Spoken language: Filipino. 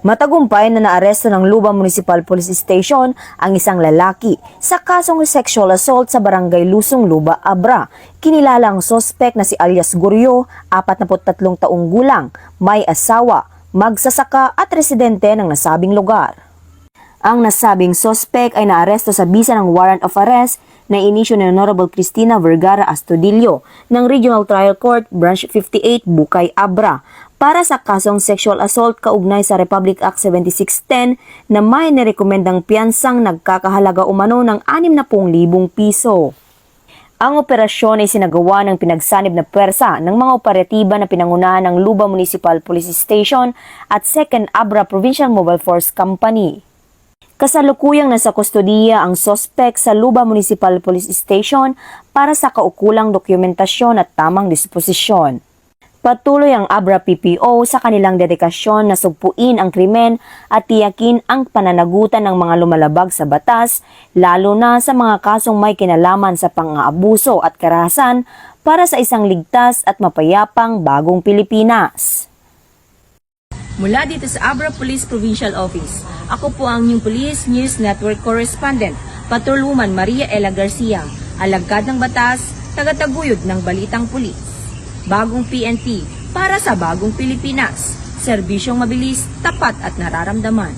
Matagumpay na naaresto ng Luba Municipal Police Station ang isang lalaki sa kasong sexual assault sa Barangay Lusong, Luba, Abra. Kinilala ang sospek na si alias Guryo, 43 taong gulang, may asawa, magsasaka at residente ng nasabing lugar. Ang nasabing sospek ay naaresto sa bisa ng warrant of arrest na inisyu ni Honorable Cristina Vergara Astudillo ng Regional Trial Court Branch 58 Bukay, Abra para sa kasong sexual assault kaugnay sa Republic Act 7610 na may nirekomendang piyansang nagkakahalaga umano ng 60,000 piso. Ang operasyon ay sinagawa ng pinagsanib na pwersa ng mga operatiba na pinangunahan ng Luba Municipal Police Station at 2nd Abra Provincial Mobile Force Company. Kasalukuyang nasa kustodiya ang sospek sa Luba Municipal Police Station para sa kaukulang dokumentasyon at tamang disposisyon. Patuloy ang Abra PPO sa kanilang dedikasyon na sugpuin ang krimen at tiyakin ang pananagutan ng mga lumalabag sa batas, lalo na sa mga kasong may kinalaman sa pang-aabuso at karahasan para sa isang ligtas at mapayapang bagong Pilipinas. Mula dito sa Abra Police Provincial Office, ako po ang inyong Police News Network Correspondent, Patrolwoman Maria Ella Garcia, alagad ng batas, tagataguyod ng balitang pulis. Bagong PNP para sa bagong Pilipinas, serbisyong mabilis, tapat at nararamdaman.